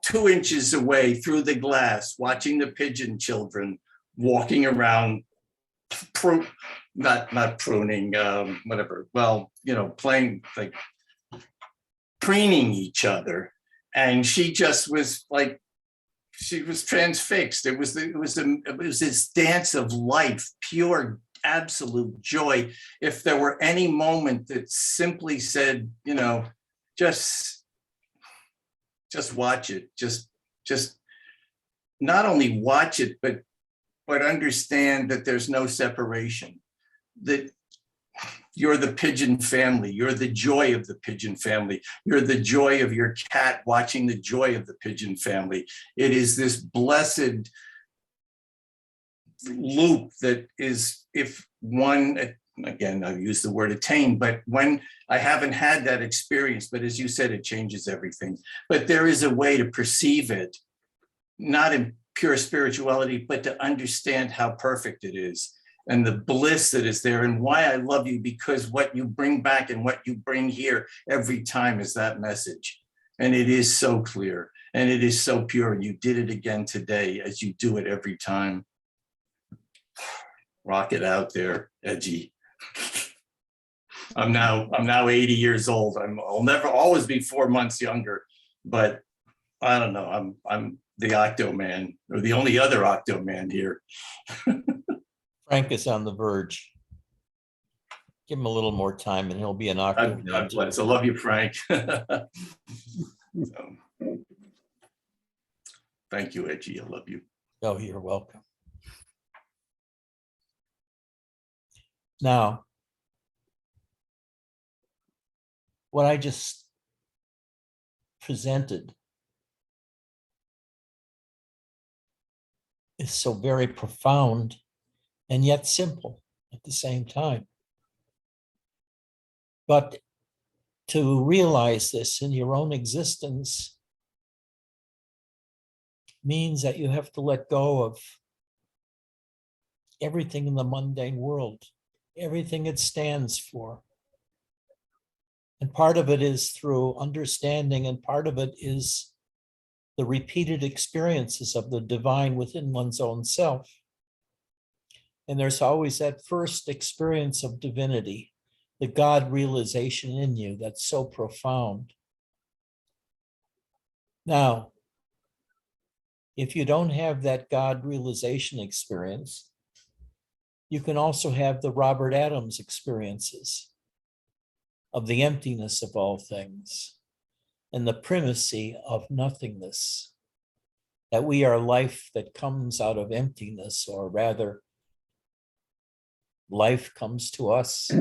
2 inches away through the glass, watching the pigeon children walking around, not pruning, whatever. Well, playing, like preening each other, and she just was like, she was transfixed. It was this dance of life, pure, absolute joy. If there were any moment that simply said, just watch it, just not only watch it, but understand that there's no separation, that you're the pigeon family, you're the joy of the pigeon family, you're the joy of your cat watching the joy of the pigeon family. It is this blessed loop that is, if one, again, I've used the word attain, but when I haven't had that experience, but as you said, it changes everything. But there is a way to perceive it, not in pure spirituality, but to understand how perfect it is and the bliss that is there, and why I love you, because what you bring back and what you bring here every time is that message. And it is so clear and it is so pure. And you did it again today, as you do it every time. Rock it out there, Edgy. I'm now 80 years old. I'll never always be 4 months younger, but I don't know. I'm the Octo Man, or the only other Octo Man here. Frank is on the verge. Give him a little more time and he'll be an octo. God bless. I love you, Frank. Thank you, Edgy. I love you. Oh, you're welcome. Now, what I just presented is so very profound and yet simple at the same time. But to realize this in your own existence means that you have to let go of everything in the mundane world, everything it stands for. And part of it is through understanding, and part of it is the repeated experiences of the divine within one's own self. And there's always that first experience of divinity, the God realization in you that's so profound. Now, if you don't have that God realization experience, you can also have the Robert Adams experiences of the emptiness of all things and the primacy of nothingness, that we are life that comes out of emptiness, or rather, life comes to us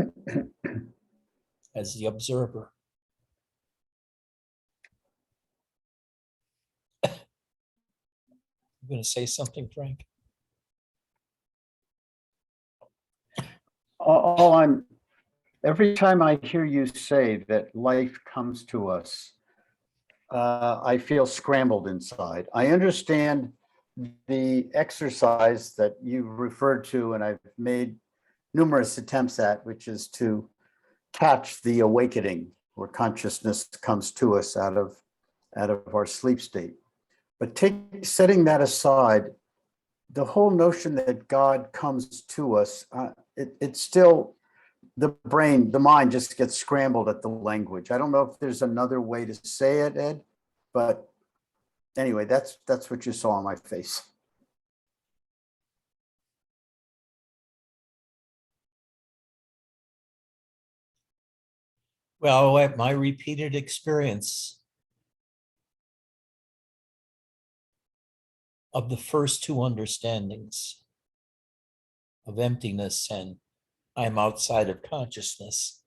as the observer. I'm going to say something, Frank. Every time I hear you say that life comes to us, I feel scrambled inside. I understand the exercise that you referred to, and I've made numerous attempts at, which is to catch the awakening, where consciousness comes to us out of our sleep state. But setting that aside, the whole notion that God comes to us, it's still, the brain, the mind just gets scrambled at the language. I don't know if there's another way to say it, Ed, but anyway, that's what you saw on my face. Well, at my repeated experience of the first two understandings of emptiness and I'm outside of consciousness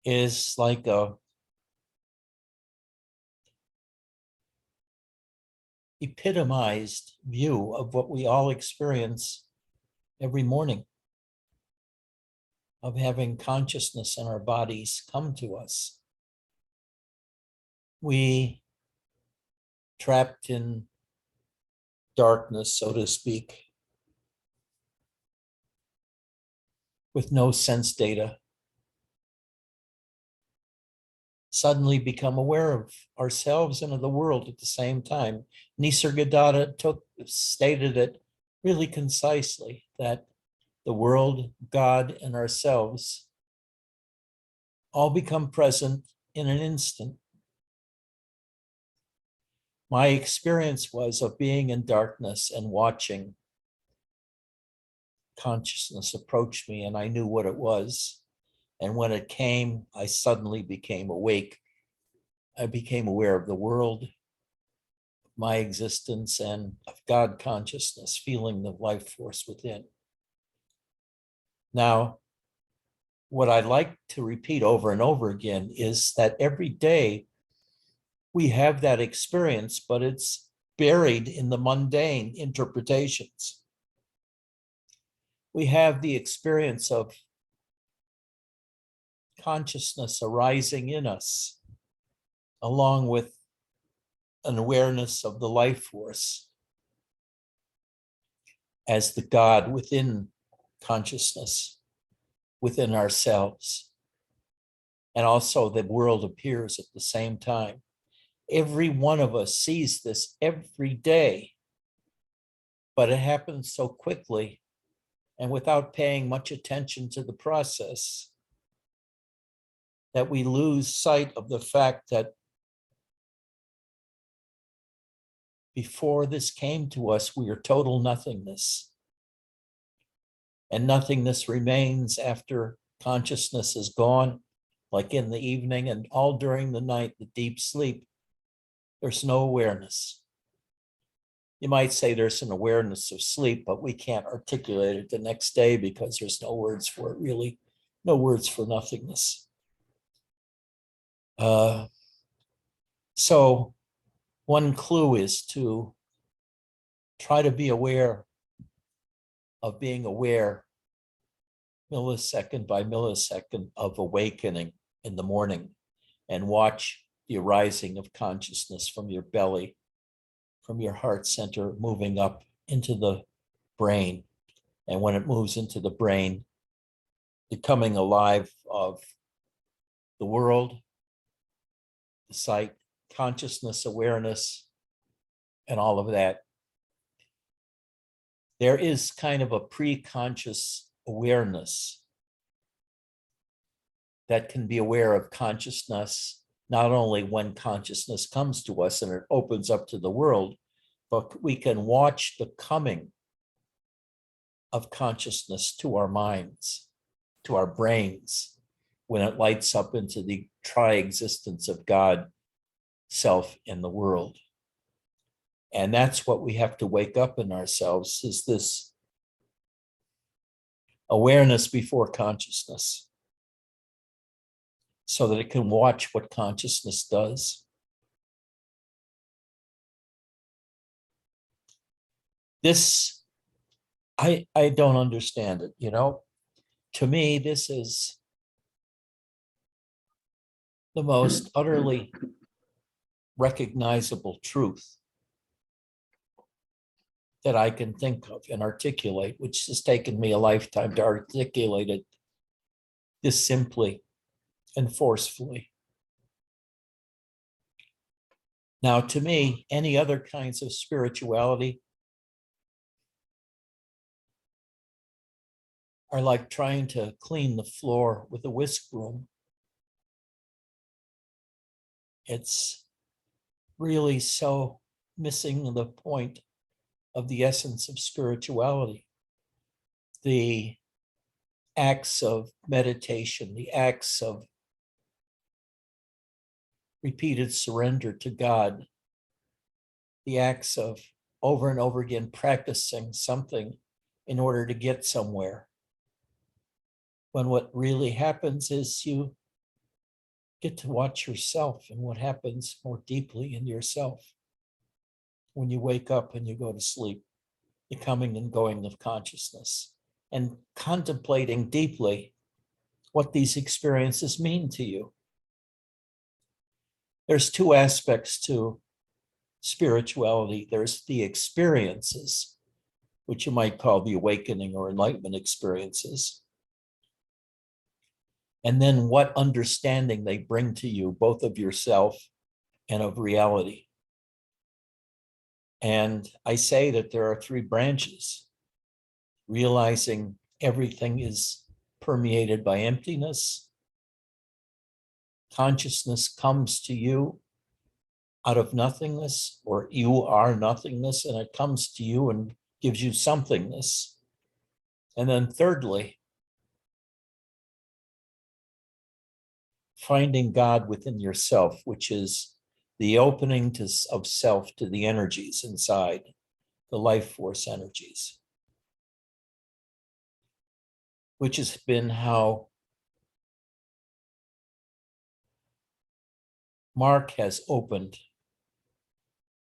is like a epitomized view of what we all experience every morning, of having consciousness in our bodies come to us. We, trapped in darkness, so to speak, with no sense data, suddenly become aware of ourselves and of the world at the same time. Nisargadatta stated it really concisely, that the world, God, and ourselves all become present in an instant. My experience was of being in darkness and watching consciousness approach me, and I knew what it was. And when it came, I suddenly became awake. I became aware of the world, my existence, and of God consciousness, feeling the life force within. Now, what I like to repeat over and over again is that every day we have that experience, but it's buried in the mundane interpretations. We have the experience of consciousness arising in us, along with an awareness of the life force as the God within consciousness, within ourselves. And also the world appears at the same time. Every one of us sees this every day, but it happens so quickly and without paying much attention to the process that we lose sight of the fact that before this came to us, we are total nothingness. And nothingness remains after consciousness is gone, like in the evening and all during the night, the deep sleep. There's no awareness. You might say there's an awareness of sleep, but we can't articulate it the next day because there's no words for it, really, no words for nothingness. So one clue is to try to be aware of being aware millisecond by millisecond of awakening in the morning, and watch the arising of consciousness from your belly, from your heart center, moving up into the brain. And when it moves into the brain, becoming alive of the world, the sight, consciousness, awareness, and all of that. There is kind of a pre-conscious awareness that can be aware of consciousness, not only when consciousness comes to us and it opens up to the world, but we can watch the coming of consciousness to our minds, to our brains, when it lights up into the tri-existence of God, self, and the world. And that's what we have to wake up in ourselves, is this awareness before consciousness, so that it can watch what consciousness does. This, I don't understand it, To me, this is the most utterly recognizable truth that I can think of and articulate, which has taken me a lifetime to articulate it this simply and forcefully. Now, to me, any other kinds of spirituality are like trying to clean the floor with a whisk broom. It's really so missing the point of the essence of spirituality. The acts of meditation, the acts of repeated surrender to God, the acts of over and over again practicing something in order to get somewhere. When what really happens is you get to watch yourself and what happens more deeply in yourself. When you wake up and you go to sleep, the coming and going of consciousness, and contemplating deeply what these experiences mean to you. There's two aspects to spirituality. There's the experiences, which you might call the awakening or enlightenment experiences. and then what understanding they bring to you, both of yourself and of reality. And I say that there are three branches: realizing everything is permeated by emptiness. Consciousness comes to you out of nothingness, or you are nothingness, and it comes to you and gives you somethingness. And then thirdly, finding God within yourself, which is the opening of self to the energies inside, the life force energies, which has been how Mark has opened.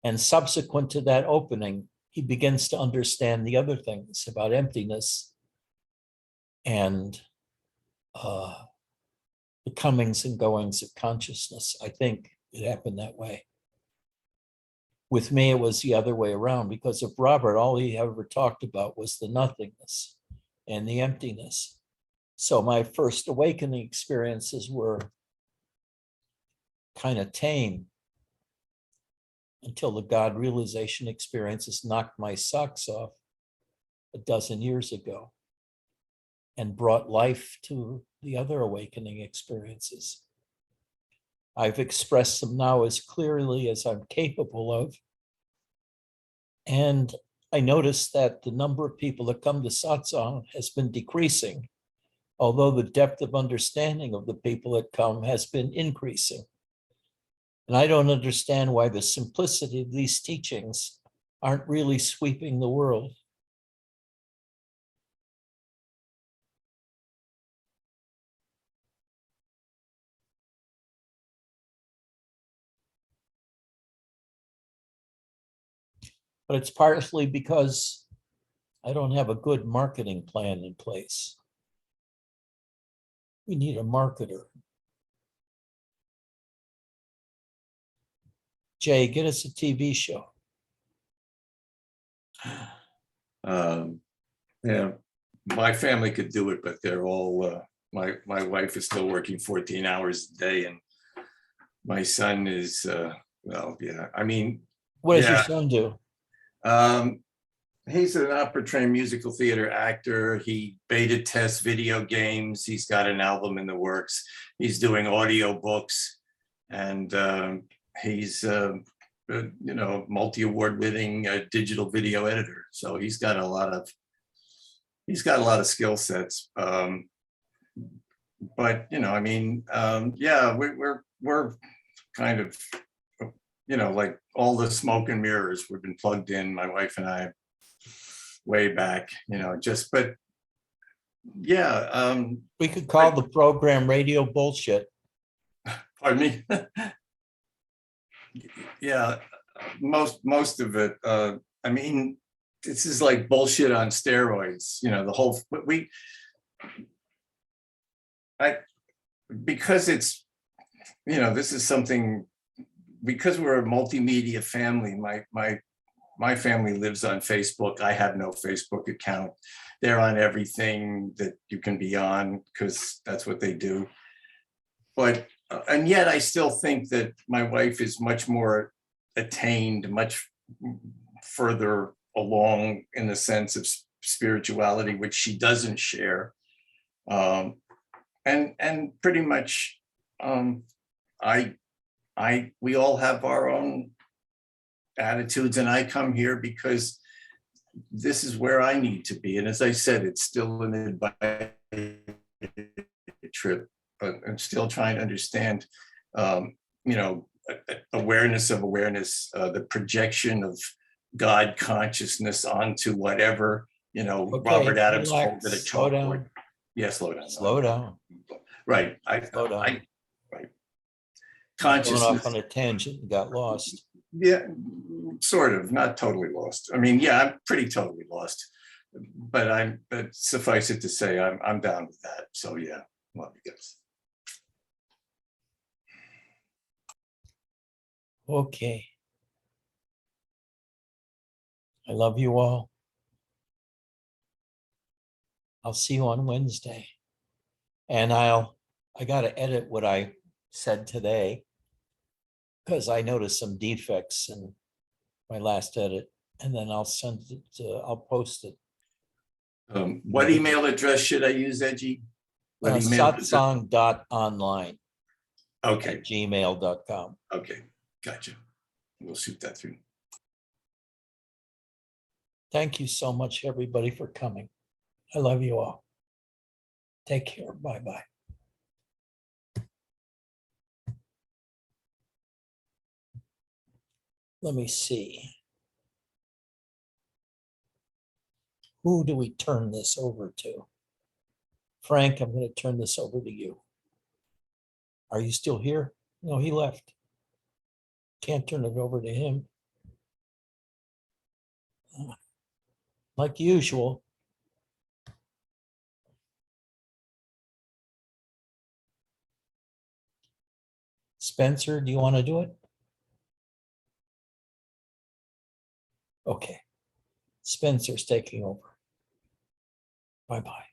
And subsequent to that opening, he begins to understand the other things about emptiness and the comings and goings of consciousness. I think it happened that way. With me, it was the other way around, because of Robert, all he ever talked about was the nothingness and the emptiness. So my first awakening experiences were kind of tame until the God realization experiences knocked my socks off a dozen years ago and brought life to the other awakening experiences. I've expressed them now as clearly as I'm capable of. And I noticed that the number of people that come to satsang has been decreasing, although the depth of understanding of the people that come has been increasing. And I don't understand why the simplicity of these teachings aren't really sweeping the world. But it's partly because I don't have a good marketing plan in place. We need a marketer. Jay, get us a TV show. Yeah, my family could do it, but they're all, my wife is still working 14 hours a day, and my son is, well, yeah, I mean, What does your yeah. son do? He's an opera trained musical theater actor. He beta tests video games. He's got an album in the works. He's doing audio books, and he's multi-award winning digital video editor. So he's got a lot of skill sets. But I mean, yeah, we're kind of, like all the smoke and mirrors. We've been plugged in, my wife and I, way back, but yeah. We could call the program Radio Bullshit. Pardon me. Yeah, most of it. I mean, this is like bullshit on steroids. The whole because it's this is something, because we're a multimedia family. My family lives on Facebook. I have no Facebook account. They're on everything that you can be on because that's what they do. But, and yet I still think that my wife is much more attained, much further along in the sense of spirituality, which she doesn't share. And pretty much, we all have our own attitudes, and I come here because this is where I need to be. And as I said, it's still an advice trip, but I'm still trying to understand, awareness of awareness, the projection of God consciousness onto whatever, Robert Adams called it a chalkboard. Yeah, slow down. Slow down. Right. Slow down. Right. Consciousness. Going off Consciousness. on a tangent and got lost. Yeah, sort of, not totally lost. I mean, yeah, I'm pretty totally lost, but suffice it to say, I'm down with that. So yeah, love you guys. Okay. I love you all. I'll see you on Wednesday. And I'll I gotta edit what I said today because I noticed some defects in my last edit, and then I'll send it, I'll post it. What email address should I use, Edgy? What email? Satsang.online Okay, at gmail.com. okay, gotcha. We'll shoot that through. Thank you so much, everybody, for coming. I love you all. Take care. Bye-bye. Let me see. Who do we turn this over to? Frank, I'm going to turn this over to you. Are you still here? No, he left. Can't turn it over to him. Like usual. Spencer, do you want to do it? Okay. Spencer's taking over. Bye-bye.